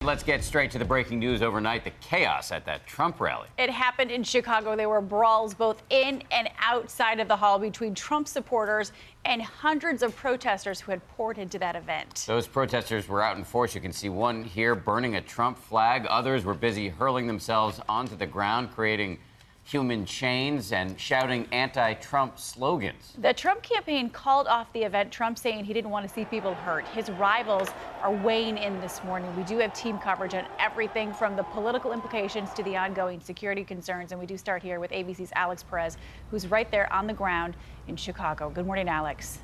Let's get straight to the breaking news overnight, the chaos at that Trump rally. It happened in Chicago. There were brawls both in and outside of the hall between Trump supporters and hundreds of protesters who had poured into that event. Those protesters were out in force. You can see one here burning a Trump flag. Others were busy hurling themselves onto the ground, creating human chains and shouting anti-Trump slogans. The Trump campaign called off the event, Trump saying he didn't want to see people hurt. His rivals are weighing in this morning. We do have team coverage on everything from the political implications to the ongoing security concerns. And we do start here with ABC's Alex Perez, who's right there on the ground in Chicago. Good morning, Alex.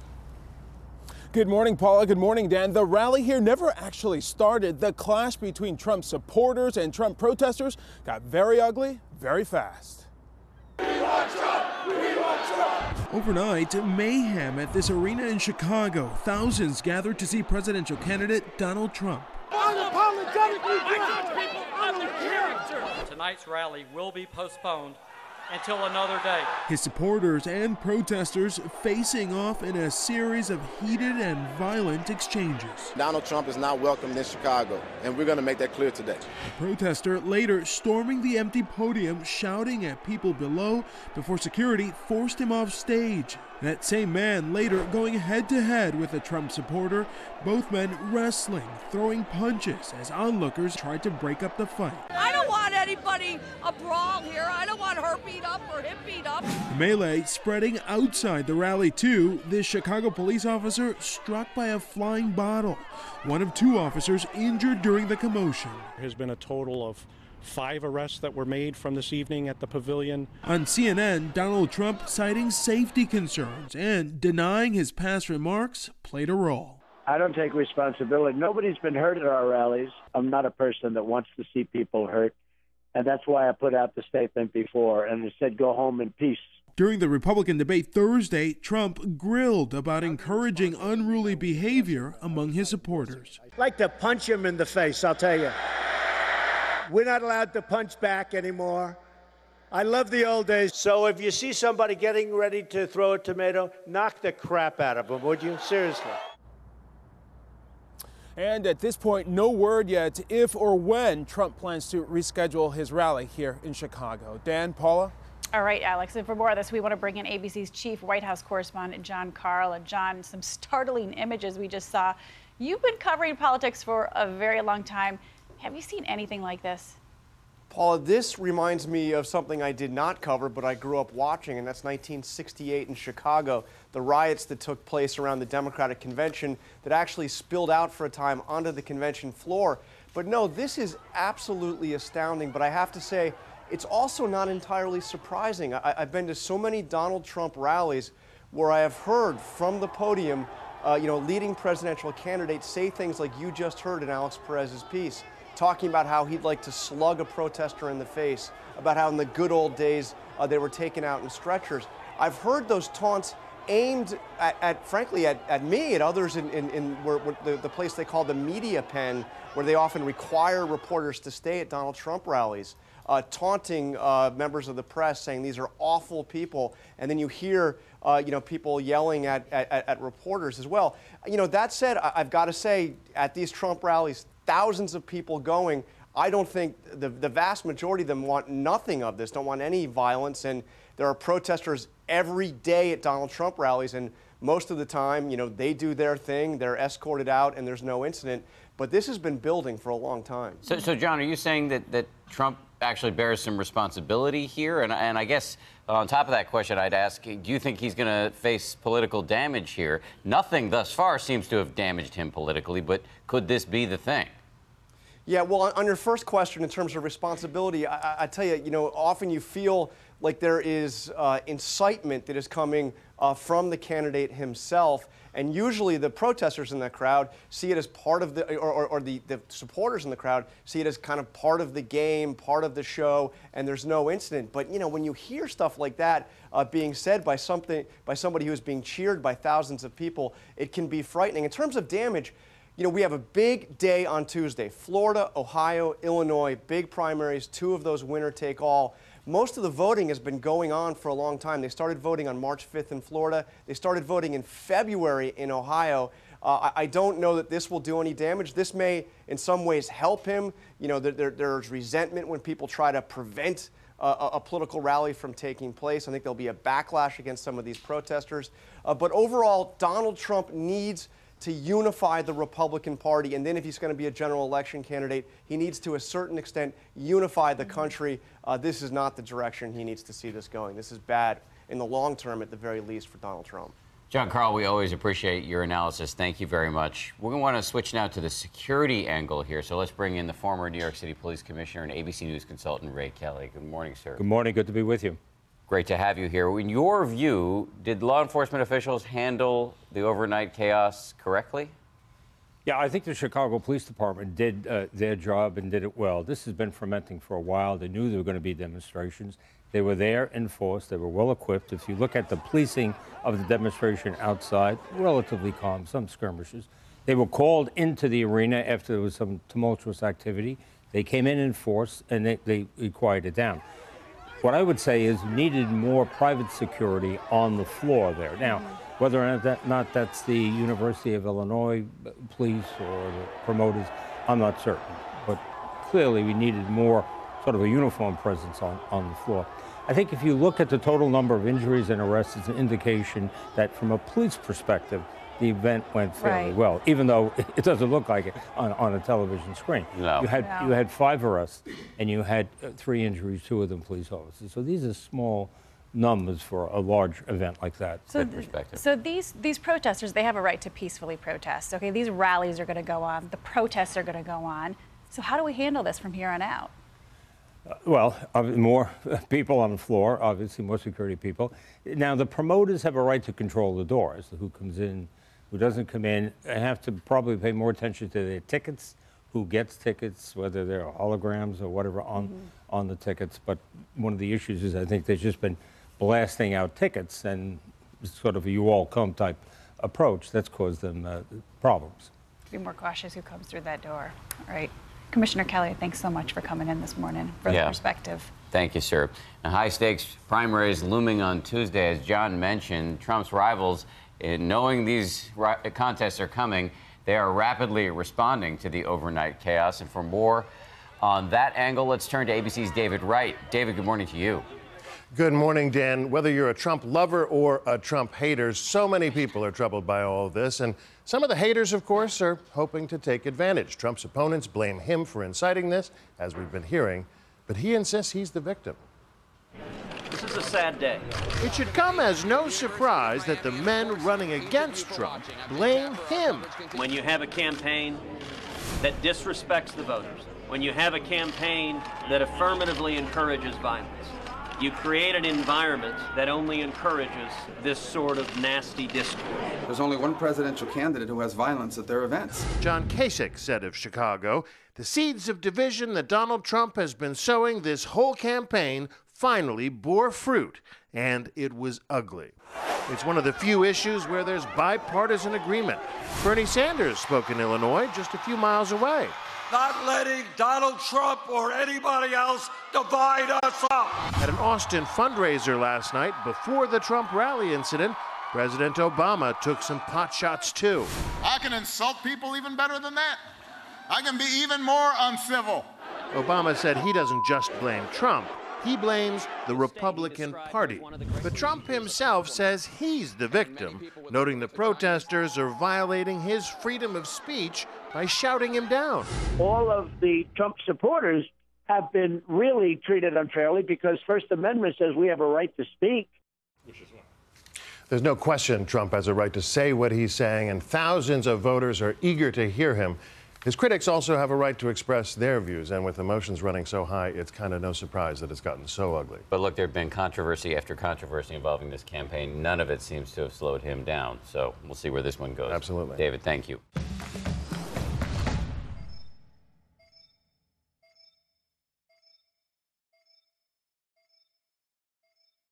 Good morning, Paula. Good morning, Dan. The rally here never actually started. The clash between Trump supporters and Trump protesters got very ugly very fast. Overnight, mayhem at this arena in Chicago. Thousands gathered to see presidential candidate Donald Trump. Tonight's rally will be postponed until another day. His supporters and protesters facing off in a series of heated and violent exchanges. Donald Trump is not welcomed in Chicago, and we're going to make that clear today. The protester later storming the empty podium, shouting at people below before security forced him off stage. That same man later going head-to-head with a Trump supporter, both men wrestling, throwing punches as onlookers tried to break up the fight. I don't want anybody a brawl here. I don't want her beat up or him beat up. The melee spreading outside the rally too. This Chicago police officer struck by a flying bottle. One of two officers injured during the commotion. There has been a total of 5 arrests that were made from this evening at the pavilion. On CNN, Donald Trump citing safety concerns and denying his past remarks played a role. I don't take responsibility. Nobody's been hurt at our rallies. I'm not a person that wants to see people hurt. And that's why I put out the statement before and it said go home in peace. During the Republican debate Thursday, Trump grilled about encouraging unruly behavior among his supporters. I'd like to punch him in the face, I'll tell you. We're not allowed to punch back anymore. I love the old days. So if you see somebody getting ready to throw a tomato, knock the crap out of them, would you? Seriously. And at this point, no word yet if or when Trump plans to reschedule his rally here in Chicago. Dan, Paula? All right, Alex, and for more of this, we want to bring in ABC's chief White House correspondent, Jon Karl. And John, some startling images we just saw. You've been covering politics for a very long time. Have you seen anything like this? Paula, this reminds me of something I did not cover, but I grew up watching, and that's 1968 in Chicago, the riots that took place around the Democratic Convention that actually spilled out for a time onto the convention floor. But no, this is absolutely astounding, but I have to say, it's also not entirely surprising. I've been to so many Donald Trump rallies where I have heard from the podium, leading presidential candidates say things like you just heard in Alex Perez's piece, talking about how he'd like to slug a protester in the face, about how in the good old days they were taken out in stretchers. I've heard those taunts aimed frankly, at me, at others in the place they call the media pen, where they often require reporters to stay at Donald Trump rallies, taunting members of the press, saying these are awful people, and then you hear people yelling at reporters as well. That said, I've got to say, at these Trump rallies, thousands of people going. I don't think the vast majority of them want nothing of this, don't want any violence, and there are protesters every day at Donald Trump rallies, and most of the time, they do their thing, they're escorted out, and there's no incident. But this has been building for a long time. So John, are you saying that Trump actually bears some responsibility here? And I guess on top of that question, I'd ask, do you think he's going to face political damage here? Nothing thus far seems to have damaged him politically, but could this be the thing? Yeah, well, on your first question in terms of responsibility, I tell you, often you feel like there is incitement that is coming from the candidate himself. And usually the protesters in that crowd see it as part of the supporters in the crowd see it as kind of part of the game, part of the show, and there's no incident. But, when you hear stuff like that being said by somebody who is being cheered by thousands of people, it can be frightening. In terms of damage, we have a big day on Tuesday. Florida, Ohio, Illinois, big primaries, 2 of those winner take all. Most of the voting has been going on for a long time. They started voting on March 5th in Florida. They started voting in February in Ohio. I don't know that this will do any damage. This may, in some ways, help him. You know, there's resentment when people try to prevent a political rally from taking place. I think there'll be a backlash against some of these protesters. But overall, Donald Trump needs to unify the Republican Party, and then if he's going to be a general election candidate, he needs to a certain extent unify the country. This is not the direction he needs to see this going. This is bad in the long term, at the very least, for Donald Trump. John Karl, we always appreciate your analysis. Thank you very much. We're going to want to switch now to the security angle here. So let's bring in the former New York City Police Commissioner and ABC News consultant, Ray Kelly. Good morning, sir. Good morning. Good to be with you. Great to have you here. In your view, did law enforcement officials handle the overnight chaos correctly? Yeah, I think the Chicago Police Department did their job and did it well. This has been fermenting for a while. They knew there were going to be demonstrations. They were there in force. They were well equipped. If you look at the policing of the demonstration outside, relatively calm, some skirmishes. They were called into the arena after there was some tumultuous activity. They came in force, and they quieted down. What I would say is you needed more private security on the floor there. Now, whether or not that's the University of Illinois police or the promoters, I'm not certain. But clearly we needed more sort of a uniform presence on the floor. I think if you look at the total number of injuries and arrests, it's an indication that from a police perspective, the event went fairly well, even though it doesn't look like it on a television screen. No. You had 5 arrests, and you had 3 injuries, 2 of them police officers. So these are small numbers for a large event like that. So, perspective. So these protesters, they have a right to peacefully protest. Okay, these rallies are going to go on. The protests are going to go on. So how do we handle this from here on out? Well, more people on the floor, obviously more security people. Now, the promoters have a right to control the doors, who comes in, who doesn't come in. They have to probably pay more attention to their tickets, who gets tickets, whether they're holograms or whatever on the tickets. But one of the issues is I think they've just been blasting out tickets, and sort of a you-all-come type approach that's caused them problems. Be more cautious who comes through that door. All right. Commissioner Kelly, thanks so much for coming in this morning for the perspective. Thank you, sir. Now, high-stakes primaries looming on Tuesday. As John mentioned, Trump's rivals, knowing these contests are coming, they are rapidly responding to the overnight chaos. And for more on that angle, let's turn to ABC's David Wright. David, good morning to you. Good morning, Dan. Whether you're a Trump lover or a Trump hater, so many people are troubled by all of this. And some of the haters, of course, are hoping to take advantage. Trump's opponents blame him for inciting this, as we've been hearing, but he insists he's the victim. This is a sad day. It should come as no surprise that the men running against Trump blame him. When you have a campaign that disrespects the voters, when you have a campaign that affirmatively encourages violence, you create an environment that only encourages this sort of nasty discourse. There's only one presidential candidate who has violence at their events. John Kasich said of Chicago, the seeds of division that Donald Trump has been sowing this whole campaign finally bore fruit, and it was ugly. It's one of the few issues where there's bipartisan agreement. Bernie Sanders spoke in Illinois, just a few miles away. Not letting Donald Trump or anybody else divide us up. At an Austin fundraiser last night, before the Trump rally incident, President Obama took some pot shots too. I can insult people even better than that. I can be even more uncivil. Obama said he doesn't just blame Trump. He blames the Republican Party. But Trump himself says he's the victim, noting the protesters are violating his freedom of speech by shouting him down. All of the Trump supporters have been really treated unfairly because First Amendment says we have a right to speak. There's no question Trump has a right to say what he's saying, and thousands of voters are eager to hear him. His critics also have a right to express their views, and with emotions running so high, it's kind of no surprise that it's gotten so ugly. But look, there have been controversy after controversy involving this campaign. None of it seems to have slowed him down. So we'll see where this one goes. Absolutely. David, thank you.